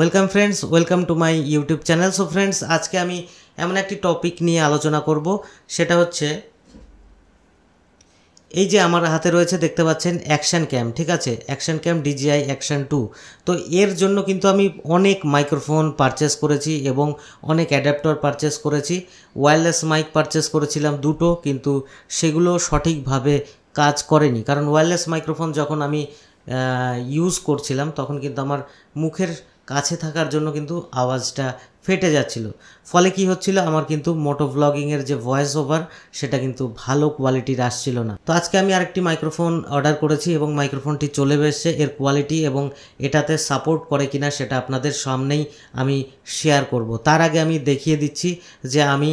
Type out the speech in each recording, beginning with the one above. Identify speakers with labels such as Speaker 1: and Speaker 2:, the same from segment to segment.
Speaker 1: Welcome friends, welcome to my YouTube channel. So friends, আজকে আমি এমন একটি টপিক নিয়ে আলোচনা করব, সেটা হচ্ছে এই যে আমার হাতে রয়েছে দেখতে পাচ্ছেন অ্যাকশন ক্যাম, ঠিক আছে, অ্যাকশন ক্যাম DJI অ্যাকশন 2। তো এর জন্য কিন্তু আমি অনেক মাইক্রোফোন পারচেস করেছি এবং অনেক অ্যাডাপ্টার পারচেস করেছি। ওয়্যারলেস মাইক পারচেস করেছিলাম দুটো, কিন্তু সেগুলো সঠিকভাবে কাজ করেনি। কারণ ওয়্যারলেস মাইক্রোফোন যখন আমি ইউজ করছিলাম তখন কিন্তু আমার মুখের কাছে থাকার জন্য কিন্তু আওয়াজটা ফেটে যাচ্ছিল। ফলে কি হচ্ছিল, আমার কিন্তু মোটো ব্লগিংয়ের যে ভয়েস ওভার সেটা কিন্তু ভালো কোয়ালিটির আসছিল না। তো আজকে আমি আরেকটি মাইক্রোফোন অর্ডার করেছি এবং মাইক্রোফোনটি চলে এসেছে। এর কোয়ালিটি এবং এটাতে সাপোর্ট করে কিনা সেটা আপনাদের সামনেই আমি শেয়ার করব। তার আগে আমি দেখিয়ে দিচ্ছি যে আমি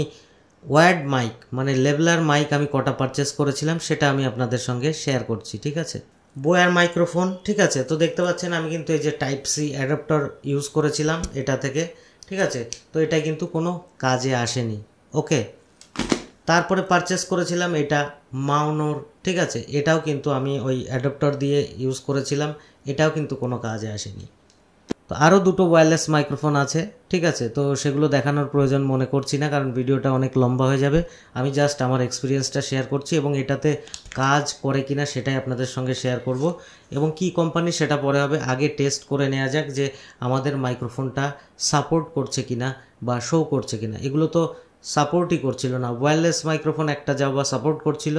Speaker 1: ওয়্যার্ড মাইক মানে লেভেলার মাইক আমি কটা পারচেস করেছিলাম সেটা আমি আপনাদের সঙ্গে শেয়ার করছি, ঠিক আছে। বোয়ার মাইক্রোফোন, ঠিক আছে। তো দেখতে পাচ্ছেন আমি কিন্তু এই যে টাইপ সি অ্যাডাপ্টার ইউজ করেছিলাম এটা থেকে, ঠিক আছে। তো এটা কিন্তু কোনো কাজে আসেনি, ওকে। তারপরে পারচেস করেছিলাম এটা মাউনোর, ঠিক আছে। এটাও কিন্তু আমি ওই অ্যাডাপ্টার দিয়ে ইউজ করেছিলাম, এটাও কিন্তু কোনো কাজে আসেনি। তো আরও দুটো ওয়্যারলেস মাইক্রোফোন আছে, ঠিক আছে। তো সেগুলো দেখানোর প্রয়োজন মনে করছি না, কারণ ভিডিওটা অনেক লম্বা হয়ে যাবে। আমি জাস্ট আমার এক্সপিরিয়েন্সটা শেয়ার করছি এবং এটাতে কাজ করে কিনা সেটাই আপনাদের সঙ্গে শেয়ার করব। এবং কি কোম্পানি সেটা পরে হবে, আগে টেস্ট করে নেওয়া যাক যে আমাদের মাইক্রোফোনটা সাপোর্ট করছে কিনা বা শো করছে কিনা। এগুলো তো সাপোর্টই করছিল না। ওয়্যারলেস মাইক্রোফোন একটা যাও বা সাপোর্ট করছিল,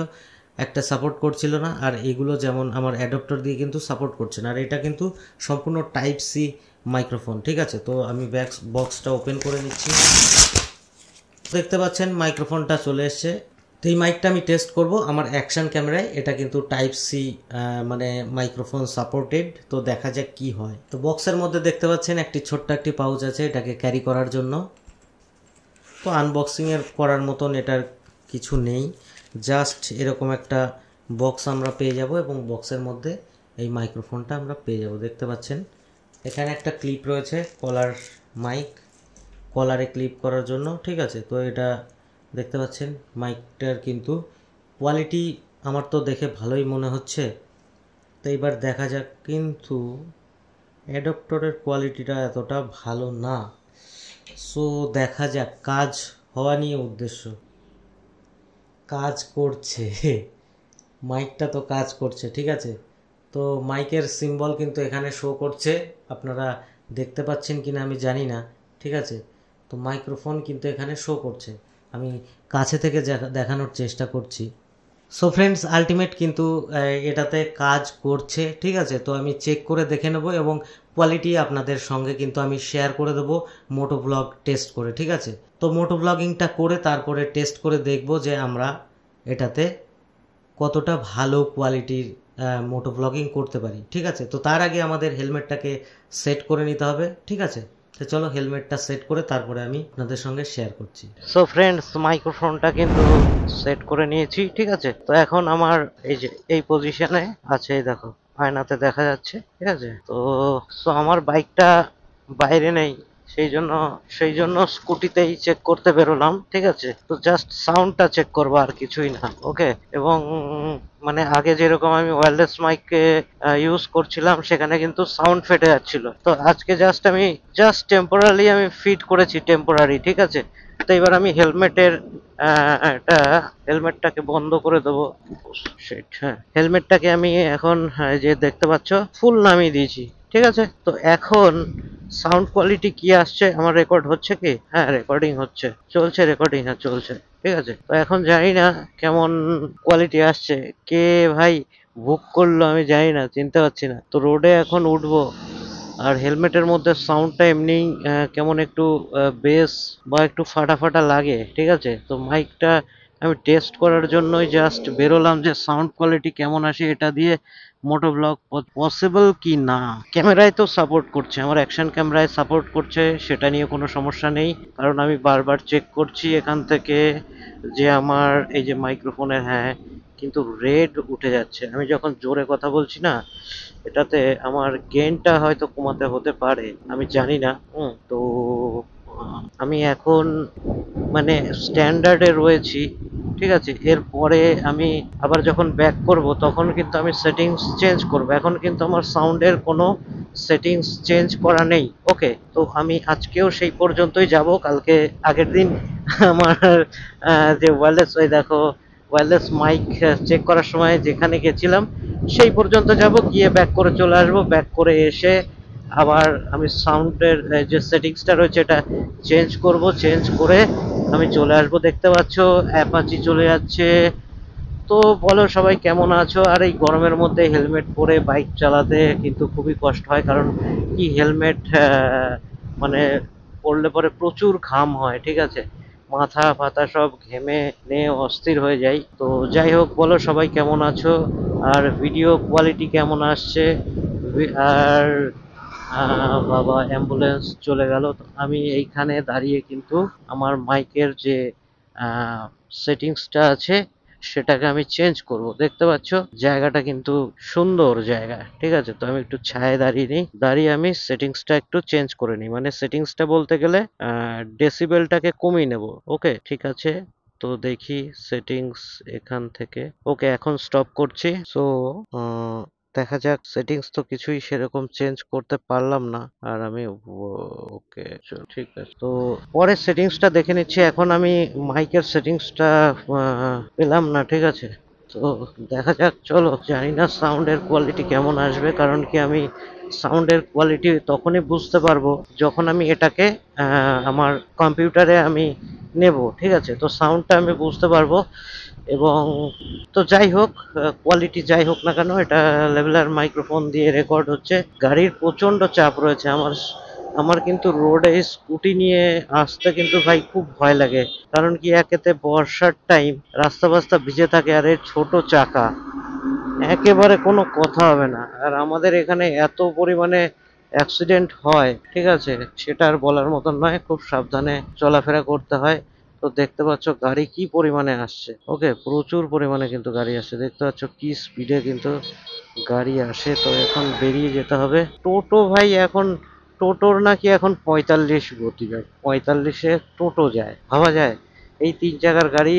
Speaker 1: একটা সাপোর্ট করছিল না, আর এগুলো যেমন আমার অ্যাডাপ্টার দিয়ে কিন্তু সাপোর্ট করছে না। আর এটা কিন্তু সম্পূর্ণ টাইপ সি মাইক্রোফোন, ঠিক আছে। তো আমি বক্সটা ওপেন করে নিচ্ছি। দেখতে পাচ্ছেন মাইক্রোফোনটা চলে এসছে। তো এই মাইকটা আমি টেস্ট করব আমার অ্যাকশন ক্যামেরায়। এটা কিন্তু টাইপ সি মানে মাইক্রোফোন সাপোর্টেড। তো দেখা যাক কি হয়। তো বক্সের মধ্যে দেখতে পাচ্ছেন একটি ছোট্ট একটি পাউচ আছে এটাকে ক্যারি করার জন্য। তো আনবক্সিংয়ের করার মতন এটার কিছু নেই, জাস্ট এরকম একটা বক্স আমরা পেয়ে যাব এবং বক্সের মধ্যে এই মাইক্রোফোনটা আমরা পেয়ে যাব। দেখতে পাচ্ছেন এখানে একটা ক্লিপ রয়েছে, কলার মাইক, কলারে ক্লিপ করার জন্য, ঠিক আছে। তো এটা দেখতে পাচ্ছেন মাইকটার কিন্তু কোয়ালিটি আমার তো দেখে ভালোই মনে হচ্ছে। তো এবার দেখা যাক, কিন্তু অ্যাডাপ্টারের কোয়ালিটিটা এতটা ভালো না। সো দেখা যাক, কাজ হওয়া নিয়ে উদ্দেশ্য। কাজ করছে, মাইকটা তো কাজ করছে, ঠিক আছে। তো মাইকের সিম্বল কিন্তু এখানে শো করছে, আপনারা দেখতে পাচ্ছেন কিনা আমি জানি না, ঠিক আছে। তো মাইক্রোফোন কিন্তু এখানে শো করছে, আমি কাছে থেকে দেখানোর চেষ্টা করছি। সো ফ্রেন্ডস, আলটিমেট কিন্তু এটাতে কাজ করছে, ঠিক আছে। তো আমি চেক করে দেখে নেব এবং কোয়ালিটি আপনাদের সঙ্গে কিন্তু আমি শেয়ার করে দেবো মোটো ব্লগ টেস্ট করে, ঠিক আছে। তো মোটো ব্লগিংটা করে তারপরে টেস্ট করে দেখব যে আমরা এটাতে কতটা ভালো কোয়ালিটির মোটো ব্লগিং করতে পারি, ঠিক আছে। তো তার আগে আমাদের হেলমেটটাকে সেট করে নিতে হবে, ঠিক আছে। তো চলো হেলমেটটা সেট করে তারপরে আমি আপনাদের সঙ্গে শেয়ার করছি। সো ফ্রেন্ডস, মাইক্রোফোনটা কিন্তু সেট করে নিয়েছি, ঠিক আছে। তো এখন আমার এই যে এই পজিশনে আছে, দেখো আয়নাতে দেখা যাচ্ছে, ঠিক আছে। তো আমার বাইকটা বাইরে নেই, সেই জন্য স্কুটিতেই চেক করতে বেরোলাম, ঠিক আছে। তো জাস্ট সাউন্ডটা চেক করবো, আর কিছুই না, ওকে। এবং মানে আগে যেরকম আমি ওয়্যারলেস মাইককে ইউজ করছিলাম সেখানে কিন্তু সাউন্ড ফেটে যাচ্ছিল। তো আজকে আমি টেম্পোরারি আমি ফিট করেছি, টেম্পোরারি, ঠিক আছে। তো এবার আমি এটা হেলমেটটাকে বন্ধ করে দেবো। হ্যাঁ, হেলমেটটাকে আমি এখন যে দেখতে পাচ্ছ ফুল নামিয়ে দিয়েছি, ঠিক আছে। তো এখন সাউন্ড কোয়ালিটি কি আসছে, আমার রেকর্ড হচ্ছে কি? হ্যাঁ, রেকর্ডিং হচ্ছে, চলছে রেকর্ডিং, হ্যাঁ চলছে, ঠিক আছে। তো এখন জানি না কেমন কোয়ালিটি আসছে, কে ভাই বুক করলো আমি জানি না, চিনতে পারছি না। তো রোডে এখন উঠবো, আর হেলমেটের মধ্যে সাউন্ডটা এমনি কেমন একটু বেস বা একটু ফাটা ফাটা লাগে, ঠিক আছে। তো মাইকটা আমি টেস্ট করার জন্যই জাস্ট বেরোলাম যে সাউন্ড কোয়ালিটি কেমন আসে এটা দিয়ে মোটো ব্লগ পসিবল কি না। ক্যামেরায় তো সাপোর্ট করছে, আমার অ্যাকশন ক্যামেরায় সাপোর্ট করছে, সেটা নিয়ে কোনো সমস্যা নেই। কারণ আমি বারবার চেক করছি এখান থেকে যে আমার এই যে মাইক্রোফোনের, হ্যাঁ, কিন্তু রেড উঠে যাচ্ছে। আমি যখন জোরে কথা বলছি না, এটাতে আমার গেইনটা হয়তো কমাতে হতে পারে, আমি জানি না। তো আমি এখন মানে স্ট্যান্ডার্ডে রয়েছি, ঠিক আছে। এরপরে আমি আবার যখন ব্যাক করব তখন কিন্তু আমি সেটিংস চেঞ্জ করব। এখন কিন্তু আমার সাউন্ডের কোনো
Speaker 2: সেটিংস চেঞ্জ করা নেই। ওকে, তো আমি আজকেও সেই পর্যন্তই যাব। কালকে আগের দিন আমার যে ওয়্যারলেস, ওই দেখো ওয়্যারলেস মাইক চেক করার সময় যেখানে গেছিলাম সেই পর্যন্ত যাব, গিয়ে ব্যাক করে চলে আসবো। ব্যাক করে এসে আবার আমি সাউন্ডের যে সেটিংসটা রয়েছে এটা চেঞ্জ করব, চেঞ্জ করে আমি চলে আসবো। দেখতে পাচ্ছ অ্যাপাচি চলে যাচ্ছে। তো বলো সবাই কেমন আছো? আর এই গরমের মধ্যে হেলমেট পরে বাইক চালাতে কিন্তু খুবই কষ্ট হয়, কারণ কি হেলমেট মানে পরলে পরে প্রচুর ঘাম হয়, ঠিক আছে, মাথা ফাতা সব ঘেমে নিয়ে অস্থির হয়ে যায়। তো যাই হোক, বলো সবাই কেমন আছো, আর ভিডিও কোয়ালিটি কেমন আসছে। আর বাবা অ্যাম্বুলেন্স চলে গেল। তো আমি এইখানে দাঁড়িয়ে কিন্তু আমার মাইকের যে সেটিংসটা আছে সেটাকে আমি চেঞ্জ করব। দেখতে পাচ্ছ জায়গাটা কিন্তু সুন্দর জায়গা, ঠিক আছে। তো আমি একটু ছায়ে দাঁড়িয়ে নিই, দাঁড়িয়ে আমি সেটিংসটা একটু চেঞ্জ করে নিই, মানে সেটিংসটা বলতে গেলে ডেসিবেলটাকে কমিয়ে নেব। ওকে, ঠিক আছে। তো দেখি সেটিংস এখান থেকে। ওকে, এখন স্টপ করছি। সো দেখা যাক। সেটিংস তো কিছুই সেরকম চেঞ্জ করতে পারলাম না। আর আমি ওকে, ঠিক আছে। তো পরের সেটিংসটা দেখে নিচ্ছি। এখন আমি মাইকের সেটিংসটা পেলাম না, ঠিক আছে। তো দেখা যাক, চলো। জানি না সাউন্ডের কোয়ালিটি কেমন আসবে, কারণ কি আমি সাউন্ডের কোয়ালিটি তখনই বুঝতে পারবো যখন আমি এটাকে আমার কম্পিউটারে আমি নেব, ঠিক আছে। তো সাউন্ডটা আমি বুঝতে পারবো। এবং তো যাই হোক, কোয়ালিটি যাই হোক না কেন, এটা লেভেলার মাইক্রোফোন দিয়ে রেকর্ড হচ্ছে। গাড়ির প্রচন্ড চাপ রয়েছে। আমার আমার কিন্তু রোডে স্কুটি নিয়ে আসতে কিন্তু ভাই খুব ভয় লাগে, কারণ কি একেতে বর্ষার টাইম, রাস্তা বাস্তা ভিজে থাকে, আর এর ছোট চাকা, একেবারে কোনো কথা হবে না। আর আমাদের এখানে এত পরিমাণে অ্যাক্সিডেন্ট হয়, ঠিক আছে, সেটা আর বলার মতন নয়। খুব সাবধানে চলাফেরা করতে হয়। তো দেখতে পাচ্ছ গাড়ি কি পরিমাণে আসছে। ওকে, প্রচুর পরিমাণে কিন্তু গাড়ি আসছে। দেখতে পাচ্ছ কি স্পিডে কিন্তু গাড়ি আসে। তো এখন বেরিয়ে যেতে হবে। টোটো ভাই এখন, টোটোর নাকি এখন 45 গতি যায়, 45-এ টোটো যায়, ভাবা যায়? এই 3 চাকার গাড়ি,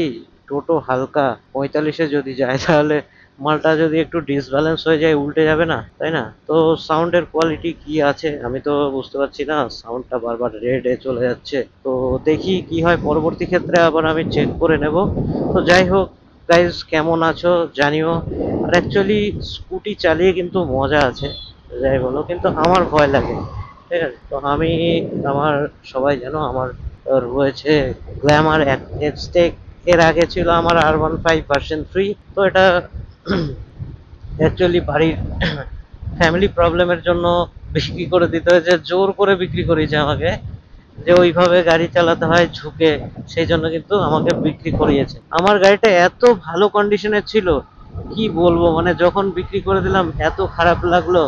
Speaker 2: টোটো হালকা, 45-এ যদি যায় তাহলে মালটা যদি একটু ডিসব্যালেন্স হয়ে যায় উল্টে যাবে না, তাই না? তো সাউন্ডের কোয়ালিটি কি আছে আমি তো বুঝতে পারছি না। সাউন্ডটা বারবার রেডে চলে যাচ্ছে। তো দেখি কি হয়, পরবর্তী ক্ষেত্রে আবার আমি চেক করে নেব। তো যাই হোক গাইজ, কেমন আছো জানিও। আর অ্যাকচুয়ালি স্কুটি চালিয়ে কিন্তু মজা আছে, যাই বলো, কিন্তু আমার ভয় লাগে, ঠিক আছে। তো আমি আমার, সবাই জানো আমার রয়েছে গ্ল্যামার এক্সটেক। এর আগে ছিল আমার R15 ভার্সন 3। তো এটা অ্যাকচুয়ালি বাড়ির ফ্যামিলি প্রবলেমের জন্য বিক্রি করে দিতে হয়েছে, জোর করে বিক্রি করেছে আমাকে, যে ওইভাবে গাড়ি চালাতে হয় ঝুঁকে। সেই জন্য কিন্তু আমাকে বিক্রি করিয়েছে। আমার গাড়িটা এত ভালো কন্ডিশনের ছিল, কি বলবো, মানে যখন বিক্রি করে দিলাম এত খারাপ লাগলো,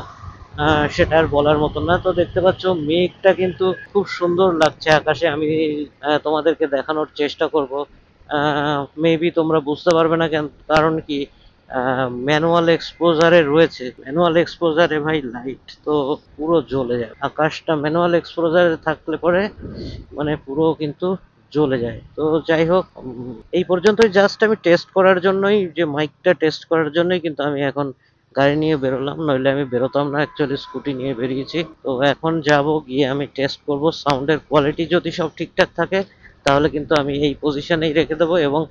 Speaker 2: সেটা আর বলার মতো না। তো দেখতে পাচ্ছ মেঘটা কিন্তু খুব সুন্দর লাগছে আকাশে। আমি তোমাদেরকে দেখানোর চেষ্টা করব। মেবি তোমরা বুঝতে পারবে না কেন, কারণ কি ম্যানুয়াল এক্সপোজারে রয়েছে। ম্যানুয়াল এক্সপোজারে ভাই লাইট তো পুরো জ্বলে যায়। আকাশটা ম্যানুয়াল এক্সপোজারে থাকলে পরে মানে পুরো কিন্তু জ্বলে যায়। তো যাই হোক, এই পর্যন্তই। জাস্ট আমি টেস্ট করার জন্যই, যে মাইকটা টেস্ট করার জন্যই কিন্তু আমি এখন গাড়ি নিয়ে বেরোলাম, নইলে আমি বেরোতাম না। অ্যাকচুয়ালি স্কুটি নিয়ে বেরিয়েছি। তো এখন যাব, গিয়ে আমি টেস্ট করব। সাউন্ডের কোয়ালিটি যদি সব ঠিকঠাক থাকে তাহলে কিন্তু আমি এই পজিশনেই রেখে দেবো, এবং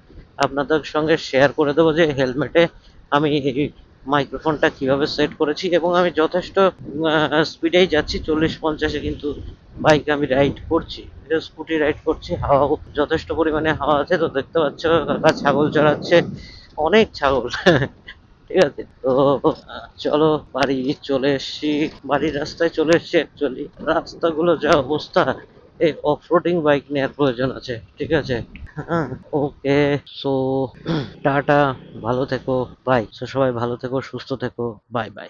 Speaker 2: আপনাদের সঙ্গে শেয়ার করে দেবো যে হেলমেটে আমি এই মাইক্রোফোনটা কিভাবে সেট করেছি। এবং আমি যথেষ্ট স্পিডেই যাচ্ছি, 40-50-এ কিন্তু বাইক আমি রাইড করছি, স্কুটি রাইড করছি। হাওয়াও যথেষ্ট পরিমাণে হাওয়া আছে। তো দেখতে পাচ্ছ কাকা ছাগল চড়াচ্ছে, অনেক ছাগল। ঠিক আছে। তো চলো, বাড়ি চলে এসছি, বাড়ির রাস্তায় চলে এসছি। অ্যাকচুয়ালি রাস্তাগুলো যা অবস্থা, এই অফরোডিং বাইক নেওয়ার প্রয়োজন আছে, ঠিক আছে। হ্যাঁ, ওকে। সো টাটা, ভালো থেকো, বাই। সো সবাই ভালো থেকো, সুস্থ থেকো, বাই বাই।